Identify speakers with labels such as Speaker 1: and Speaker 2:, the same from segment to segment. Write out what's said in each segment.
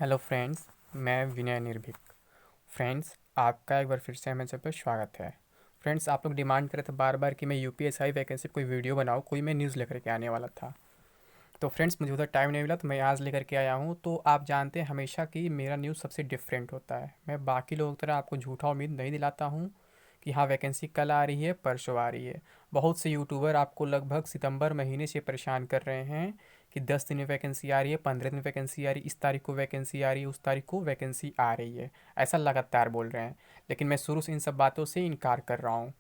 Speaker 1: Hello friends, मैं विनय निर्भीक। Friends, आपका एक बार फिर से हमें सब पे स्वागत है। फ्रेंड्स, आप लोग डिमांड करे थे बार बार कि मैं यूपीएसआई वैकेंसी कोई वीडियो बनाऊँ, कोई मैं न्यूज़ लेकर के आने वाला था। तो फ्रेंड्स, मुझे उधर टाइम नहीं मिला तो मैं आज लेकर के आया हूँ। तो आप जानते हैं हमेशा कि मेरा न्यूज़ सबसे डिफरेंट होता है। मैं बाकी लोगों की तरह आपको झूठा उम्मीद नहीं दिलाता हूँ कि हाँ वैकेंसी कल आ रही है, परसों आ रही है। बहुत से यूट्यूबर आपको लगभग सितंबर महीने से परेशान कर रहे हैं कि 10 दिन में वैकेंसी आ रही है, 15 दिन में वैकेंसी आ रही है, इस तारीख को वैकेंसी आ रही है, उस तारीख को वैकेंसी आ रही है। ऐसा लगातार बोल रहे हैं। लेकिन मैं शुरू से इन सब बातों से इनकार कर रहा हूँ।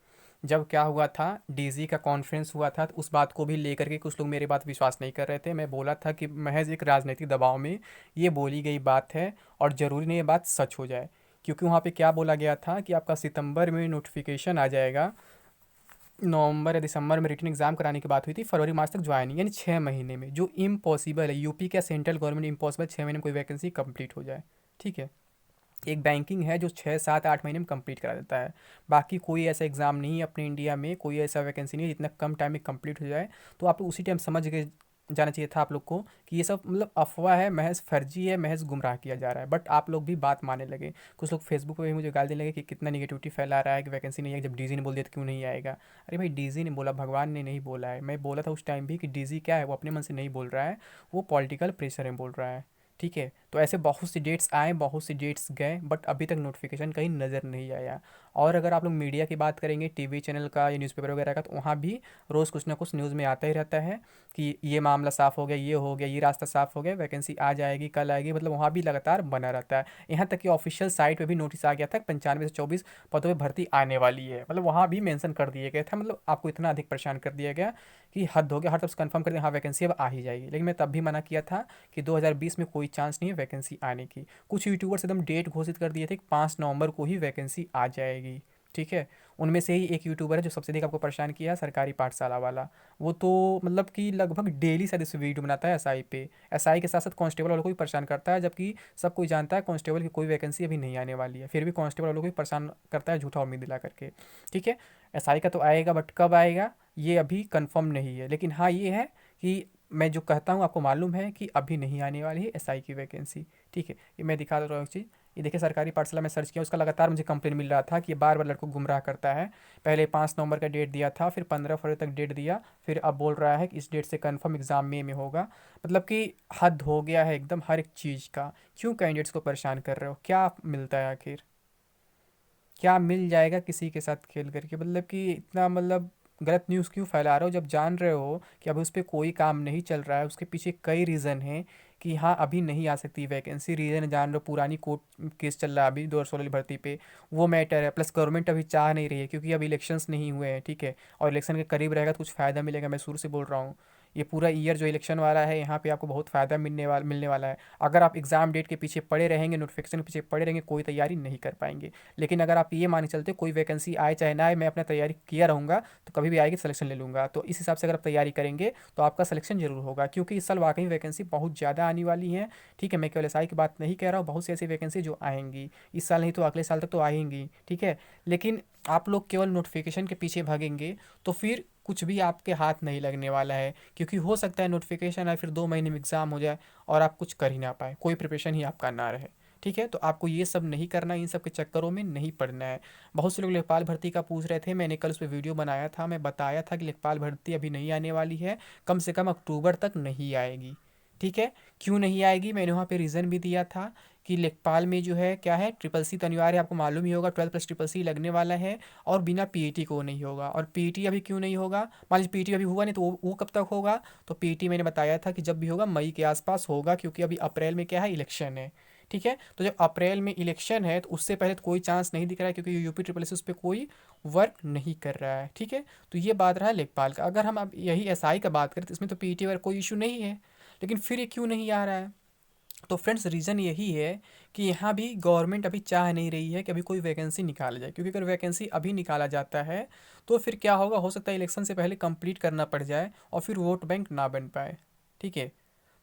Speaker 1: जब क्या हुआ था, डीजी का कॉन्फ्रेंस हुआ था, तो उस बात को भी लेकर के कुछ लोग मेरे बात विश्वास नहीं कर रहे थे। मैं बोला था कि महज एक राजनीतिक दबाव में ये बोली गई बात है और ज़रूरी नहीं ये बात सच हो जाए। क्योंकि वहाँ पे क्या बोला गया था कि आपका सितंबर में नोटिफिकेशन आ जाएगा, नवंबर या दिसंबर में रिटन एग्जाम कराने की बात हुई थी, फरवरी मार्च तक ज्वाइनिंग यानी 6 महीने में, जो इम्पॉसिबल है। यूपी का सेंट्रल गवर्नमेंट इम्पॉसिबल 6 महीने में कोई वैकेंसी कंप्लीट हो जाए। ठीक है, एक बैंकिंग है जो 6 7 8 महीने में कंप्लीट करा देता है। बाकी कोई ऐसा एग्ज़ाम नहीं है अपने इंडिया में, कोई ऐसा वैकेंसी नहीं है जितना कम टाइम में कंप्लीट हो जाए। तो आप लोग उसी टाइम समझ गए जाना चाहिए था आप लोग को कि ये सब मतलब अफवाह है, महज फर्जी है, महज गुमराह किया जा रहा है। बट आप लोग भी बात मानने लगे। कुछ लोग फेसबुक पे भी मुझे गाली देने लगे कि कितना निगेटिविटी फैला रहा है कि वैकेंसी नहीं है, जब डीजी ने बोल दिया तो क्यों नहीं आएगा। अरे भाई, डीजी ने बोला, भगवान ने नहीं बोला है। मैं बोला था उस टाइम भी कि डीजी क्या है, वो अपने मन से नहीं बोल रहा है, वो पॉलिटिकल प्रेशर में बोल रहा है। ठीक है, तो ऐसे बहुत सी डेट्स आए, बहुत सी डेट्स गए, बट अभी तक नोटिफिकेशन कहीं नज़र नहीं आया। और अगर आप लोग मीडिया की बात करेंगे, टीवी चैनल का या न्यूज़पेपर वगैरह का, तो वहाँ भी रोज़ कुछ ना कुछ न्यूज़ में आता ही रहता है कि ये मामला साफ़ हो गया, ये हो गया, ये रास्ता साफ़ हो गया, वैकेंसी आ जाएगी, कल आएगी। मतलब वहाँ भी लगातार बना रहता है। यहाँ तक कि ऑफिशियल साइट पे भी नोटिस आ गया था 95 से 24 पदों पर भर्ती आने वाली है। मतलब वहाँ भी मेंशन कर दिए गए थे। मतलब आपको इतना अधिक परेशान कर दिया गया कि हद हो गया। हर तरफ से कंफर्म कर दिया हाँ वैकेंसी अब आ ही जाएगी। लेकिन मैं तब भी मना किया था कि 2020 में कोई चांस नहीं है वैकेंसी आने की। कुछ यूट्यूबर्स एकदम डेट घोषित कर दिए थे कि 5 नवंबर को ही वैकेंसी आ जाएगी। ठीक है, उनमें से ही एक यूट्यूबर है जो सबसे अधिक आपको परेशान किया है, सरकारी पाठशाला वाला। वो तो मतलब कि लगभग डेली शायद इस वीडियो बनाता है एसआई पे। एसआई के साथ साथ कांस्टेबल वालों को भी परेशान करता है, जबकि सब कोई जानता है कांस्टेबल की कोई वैकेंसी अभी नहीं आने वाली है। फिर भी कांस्टेबल वालों को भी परेशान करता है झूठा उम्मीद दिला करके। ठीक है, एसआई का तो आएगा, बट कब आएगा ये अभी कंफर्म नहीं है। लेकिन हाँ ये है कि मैं जो कहता हूँ आपको मालूम है कि अभी नहीं आने वाली है एसआई की वैकेंसी। ठीक है, ये मैं दिखा दे रहा हूँ एक चीज़। ये देखिए, सरकारी पाठशाला में सर्च किया, उसका लगातार मुझे कंप्लेन मिल रहा था कि ये बार बार लड़कों को गुमराह करता है। पहले 5 नवंबर का डेट दिया था, फिर 15 फरवरी तक डेट दिया, फिर अब बोल रहा है कि इस डेट से कंफर्म एग्ज़ाम मई में होगा। मतलब कि हद हो गया है एकदम हर एक चीज़ का। क्यों कैंडिडेट्स को परेशान कर रहे हो? क्या मिलता है आखिर? क्या मिल जाएगा किसी के साथ खेल करके? मतलब कि इतना मतलब गलत न्यूज़ क्यों फैला रहे हो जब जान रहे हो कि अभी उस पर कोई काम नहीं चल रहा है? उसके पीछे कई रीज़न हैं कि हाँ अभी नहीं आ सकती वैकेंसी। रीज़न जान रहे हो, पुरानी कोर्ट केस चल रहा है अभी 2016 की भर्ती पे, वो मैटर है। प्लस गवर्नमेंट अभी चाह नहीं रही है क्योंकि अभी इलेक्शंस नहीं हुए हैं। ठीक है, और इलेक्शन के करीब रहेगा तो कुछ फ़ायदा मिलेगा। मैं शुरू से बोल रहा हूँ, ये पूरा ईयर जो इलेक्शन वाला है यहाँ पे आपको बहुत फ़ायदा मिलने वाला है। अगर आप एग्ज़ाम डेट के पीछे पड़े रहेंगे, नोटिफिकेशन के पीछे पड़े रहेंगे, कोई तैयारी नहीं कर पाएंगे। लेकिन अगर आप ये मान के चलते कोई वैकेंसी आए चाहे ना आए, मैं अपना तैयारी किया रहूँगा तो कभी भी आएगी सिलेक्शन ले लूँगा। तो इस हिसाब से अगर आप तैयारी करेंगे तो आपका सिलेक्शन जरूर होगा, क्योंकि इस साल वाकई वैकेंसी बहुत ज़्यादा आने वाली है। ठीक है, मैं केवल एसआई की बात नहीं कह रहा हूँ, बहुत सी ऐसी वैकेंसी जो आएंगी इस साल नहीं तो अगले साल तक तो आएंगी। ठीक है, लेकिन आप लोग केवल नोटिफिकेशन के पीछे भागेंगे तो फिर कुछ भी आपके हाथ नहीं लगने वाला है। क्योंकि हो सकता है नोटिफिकेशन आए, फिर 2 महीने में एग्ज़ाम हो जाए और आप कुछ कर ही ना पाए, कोई प्रिपरेशन ही आपका ना रहे। ठीक है, तो आपको ये सब नहीं करना है, इन सब के चक्करों में नहीं पड़ना है। बहुत से लोग लेखपाल भर्ती का पूछ रहे थे, मैंने कल उस पर वीडियो बनाया था। मैं बताया था कि लेखपाल भर्ती अभी नहीं आने वाली है, कम से कम अक्टूबर तक नहीं आएगी। ठीक है, क्यों नहीं आएगी मैंने वहाँ पे रीज़न भी दिया था कि लेखपाल में जो है क्या है, ट्रिपल सी तो अनिवार्य है, आपको मालूम ही होगा 12 प्लस ट्रिपल सी लगने वाला है। और बिना पीईटी को नहीं होगा। और पीईटी अभी क्यों नहीं होगा? मान लीजिए पीईटी अभी हुआ नहीं तो वो कब तक होगा? तो पीईटी मैंने बताया था कि जब भी होगा मई के आसपास होगा, क्योंकि अभी अप्रैल में क्या है, इलेक्शन है। ठीक है, तो जब अप्रैल में इलेक्शन है तो उससे पहले तो कोई चांस नहीं दिख रहा है, क्योंकि यूपी ट्रिपल एस उस पर कोई वर्क नहीं कर रहा है। ठीक है, तो ये बात रहा लेखपाल का। अगर हम अब यही एसआई का बात करें तो इसमें तो पीईटी वगैरह कोई इशू नहीं है, लेकिन फिर ये क्यों नहीं आ रहा है? तो फ्रेंड्स, रीज़न यही है कि यहाँ भी गवर्नमेंट अभी चाह नहीं रही है कि अभी कोई वैकेंसी निकाला जाए। क्योंकि अगर वैकेंसी अभी निकाला जाता है तो फिर क्या होगा, हो सकता है इलेक्शन से पहले कंप्लीट करना पड़ जाए और फिर वोट बैंक ना बन पाए। ठीक है,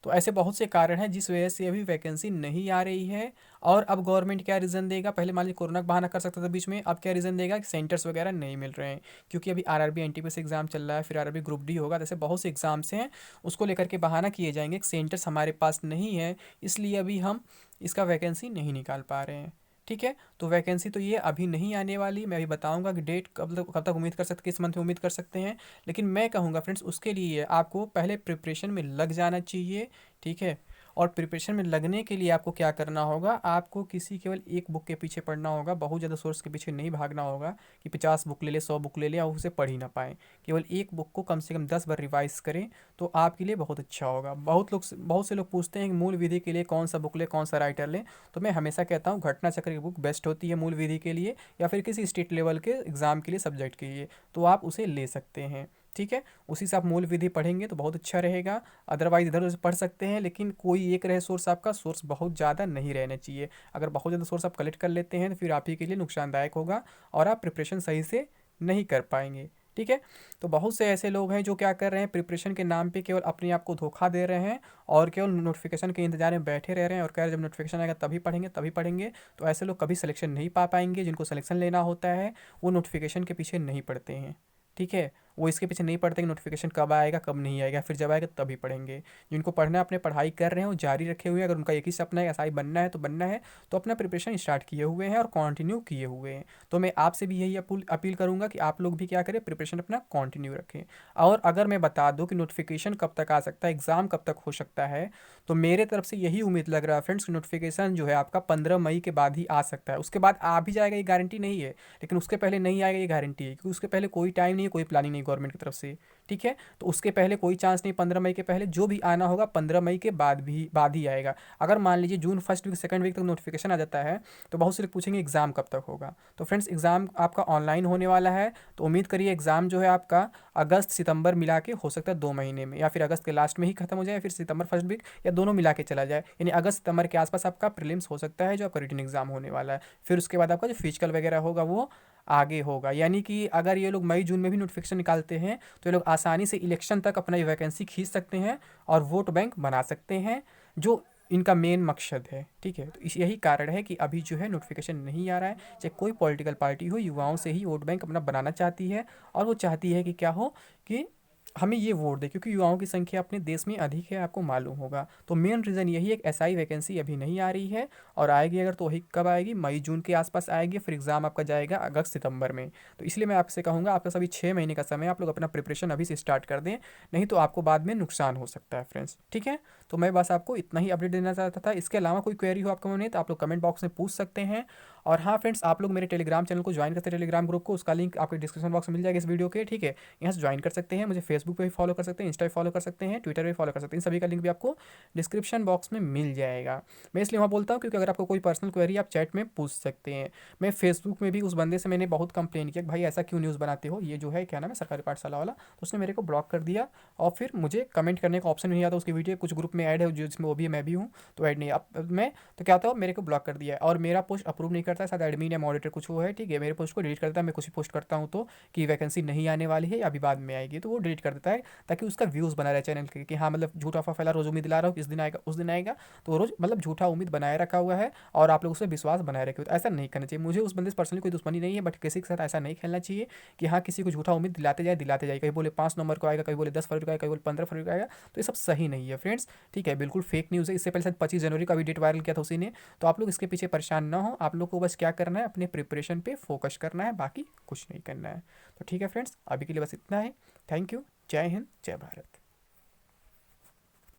Speaker 1: तो ऐसे बहुत से कारण हैं जिस वजह से अभी वैकेंसी नहीं आ रही है। और अब गवर्नमेंट क्या रीज़न देगा, पहले मान लीजिए कोरोना का बहाना कर सकता था बीच में, अब क्या रीज़न देगा कि सेंटर्स वगैरह नहीं मिल रहे हैं, क्योंकि अभी आरआरबी एनटीपीसी एग्जाम चल रहा है, फिर आरआरबी ग्रुप डी होगा, जैसे बहुत से एग्जाम्स हैं, उसको लेकर के बहाना किए जाएंगे कि सेंटर्स हमारे पास नहीं है, इसलिए अभी हम इसका वैकेंसी नहीं निकाल पा रहे हैं। ठीक है, तो वैकेंसी तो ये अभी नहीं आने वाली, मैं अभी बताऊंगा कि डेट कब तक उम्मीद कर सकते, किस मंथ में उम्मीद कर सकते हैं। लेकिन मैं कहूँगा फ्रेंड्स, उसके लिए आपको पहले प्रिपरेशन में लग जाना चाहिए। ठीक है, और प्रिपरेशन में लगने के लिए आपको क्या करना होगा, आपको किसी केवल एक बुक के पीछे पढ़ना होगा, बहुत ज़्यादा सोर्स के पीछे नहीं भागना होगा कि 50 बुक ले ले, 100 बुक ले ले और उसे पढ़ ही ना पाएँ। केवल एक बुक को कम से कम 10 बार रिवाइज करें तो आपके लिए बहुत अच्छा होगा। बहुत से लोग पूछते हैं कि मूल विधि के लिए कौन सा बुक लें, कौन सा राइटर लें। तो मैं हमेशा कहता हूँ घटना चक्र की बुक बेस्ट होती है मूल विधि के लिए, या फिर किसी स्टेट लेवल के एग्ज़ाम के लिए, सब्जेक्ट के लिए, तो आप उसे ले सकते हैं। ठीक है, उसी से आप मूल विधि पढ़ेंगे तो बहुत अच्छा रहेगा। अदरवाइज इधर उधर से पढ़ सकते हैं, लेकिन कोई एक रहे सोर्स, आपका सोर्स बहुत ज़्यादा नहीं रहना चाहिए। अगर बहुत ज़्यादा सोर्स आप कलेक्ट कर लेते हैं तो फिर आप ही के लिए नुकसानदायक होगा और आप प्रिपरेशन सही से नहीं कर पाएंगे। ठीक है, तो बहुत से ऐसे लोग हैं जो क्या कर रहे हैं, प्रिपरेशन के नाम पे केवल अपने आप को धोखा दे रहे हैं और केवल नोटिफिकेशन के इंतजार में बैठे रह रहे हैं और कह रहे हैं जब नोटिफिकेशन आएगा तभी पढ़ेंगे तभी पढ़ेंगे। तो ऐसे लोग कभी सिलेक्शन नहीं पा पाएंगे। जिनको सिलेक्शन लेना होता है वो नोटिफिकेशन के पीछे नहीं पड़ते हैं। ठीक है, वो इसके पीछे नहीं पड़ते कि नोटिफिकेशन कब आएगा कब नहीं आएगा, फिर जब आएगा तभी पढ़ेंगे। जिनको पढ़ना है, अपने पढ़ाई कर रहे हैं, वो जारी रखे हुए हैं। अगर उनका एक ही सपना है एसआई बनना है तो बनना है, तो अपना प्रिपरेशन स्टार्ट किए हुए हैं और कंटिन्यू किए हुए हैं। तो मैं आपसे भी यही अपील करूंगा कि आप लोग भी क्या करें, प्रिपरेशन अपना कंटिन्यू रखें। और अगर मैं बता दूं कि नोटिफिकेशन कब तक आ सकता है, एग्ज़ाम कब तक हो सकता है, तो मेरे तरफ से यही उम्मीद लग रहा है फ्रेंड्स, नोटिफिकेशन जो है आपका 15 मई के बाद ही आ सकता है। उसके बाद आ भी जाएगा ये गारंटी नहीं है, लेकिन उसके पहले नहीं आएगा ये गारंटी है, क्योंकि उसके पहले कोई टाइम नहीं है, कोई प्लानिंग नहीं गवर्नमेंट की तरफ से। ठीक है, तो उसके पहले कोई चांस नहीं, 15 मई के पहले जो भी आना होगा 15 मई के बाद ही आएगा। अगर मान लीजिए June first week second week तक नोटिफिकेशन आ जाता है तो बहुत से लोग पूछेंगे एग्ज़ाम कब तक होगा। तो फ्रेंड्स, एग्ज़ाम आपका ऑनलाइन होने वाला है, तो उम्मीद करिए एग्ज़ाम जो है आपका अगस्त सितंबर मिला के हो सकता है 2 महीने में, या फिर अगस्त के लास्ट में ही खत्म हो जाए, या फिर सितंबर फर्स्ट वीक, या दोनों मिला के चला जाए। यानी अगस्त सितंबर के आसपास आपका प्रीलिम्स हो सकता है जो आपका रिटन एग्जाम होने वाला है। फिर उसके बाद आपका जो फिजिकल वगैरह होगा वो आगे होगा। यानी कि अगर ये लोग मई जून में भी नोटिफिकेशन निकालते हैं तो ये लोग आसानी से इलेक्शन तक अपना ये वैकेंसी खींच सकते हैं और वोट बैंक बना सकते हैं, जो इनका मेन मकसद है। ठीक है, तो यही कारण है कि अभी जो है नोटिफिकेशन नहीं आ रहा है। चाहे कोई पॉलिटिकल पार्टी हो, युवाओं से ही वोट बैंक अपना बनाना चाहती है, और वो चाहती है कि क्या हो, कि हमें ये वोट दे, क्योंकि युवाओं की संख्या अपने देश में अधिक है, आपको मालूम होगा। तो मेन रीज़न यही है कि एसआई वैकेंसी अभी नहीं आ रही है, और आएगी अगर तो वही कब आएगी, मई जून के आसपास आएगी, फिर एग्ज़ाम आपका जाएगा अगस्त सितंबर में। तो इसलिए मैं आपसे कहूँगा, आपका सभी 6 महीने का समय, आप लोग अपना प्रिपरेशन अभी से स्टार्ट कर दें, नहीं तो आपको बाद में नुकसान हो सकता है फ्रेंड्स। ठीक है, तो मैं बस आपको इतना ही अपडेट देना चाहता था। इसके अलावा कोई क्वेरी हो आपको में तो आप लोग कमेंट बॉक्स में पूछ सकते हैं। और हाँ फ्रेंड्स, आप लोग मेरे टेलीग्राम चैनल को ज्वाइन करते हैं, टेलीग्राम ग्रुप को, उसका लिंक आपके डिस्क्रिप्शन बॉक्स में मिल जाएगा इस वीडियो के। ठीक है, यहाँ से ज्वाइन कर सकते हैं, मुझे फेसबुक पे भी फॉलो कर सकते हैं, इंस्टा पे फॉलो कर सकते हैं, ट्विटर पे फॉलो कर सकते हैं। इन सभी का लिंक भी आपको डिस्क्रिप्शन बॉक्स में मिल जाएगा। मैं इसलिए वहाँ बोलता हूँ क्योंकि अगर आपको कोई पर्सनल क्वेरी आप चैट में पूछ सकते हैं। मैं फेसबुक में भी उस बंदे से मैंने बहुत कंप्लेन किया कि भाई ऐसा क्यों न्यूज़ बनाते हो, ये जो है क्या नाम है सरकारी पाठशाला वाला, तो उसने मेरे को ब्लॉक कर दिया। और फिर मुझे कमेंट करने का ऑप्शन नहीं आता, उसकी वीडियो कुछ ग्रुप में ऐड है जिसमें वो भी मैं भी हूँ, तो ऐड नहीं। अब मैं तो क्या होता है, मेरे को ब्लॉक कर दिया है, और मेरा पोस्ट अप्रूव नहीं करता है, शायद एडमिन या मॉडरेटर कुछ वो है। ठीक है, मेरे पोस्ट को डिलीट करता है, मैं कुछ पोस्ट करता हूँ तो कि वैकेंसी नहीं आने वाली है या अभी बाद में आएगी, तो वो डिलीट कर देता है, ताकि उसका व्यूज़ बना रहे चैनल के, कि हाँ मतलब झूठा अफवाह फैला, रोज़ उम्मीद दिला रहा हूँ कि इस दिन आएगा उस दिन आएगा, तो रोज़ मतलब झूठा उम्मीद बनाए रखा हुआ है, और आप लोग उस पर विश्वास बनाए रखे हो। तो ऐसा नहीं करना चाहिए। मुझे उस बंदे से पर्सनली कोई दुश्मनी नहीं है, बट किसी के साथ ऐसा नहीं खेलना चाहिए कि हाँ किसी को झूठा उम्मीद दिलाते जाए, कहीं बोले 5 नवंबर को आएगा, कहीं बोले 10 फरवरी को आएगा, कहीं बोले 15 फरवरी को आएगा। तो ये सब सही नहीं है फ्रेंड्स। ठीक है, बिल्कुल फेक न्यूज़ है। इससे पहले शायद 25 जनवरी का भी डेट वायरल किया था उसी ने। तो आप लोग इसके पीछे परेशान ना हो, आप लोग को बस क्या करना है, अपने प्रिपरेशन पे फोकस करना है, बाकी कुछ नहीं करना है। तो ठीक है फ्रेंड्स, अभी के लिए बस इतना है। Thank you. जय हिंद, जय भारत।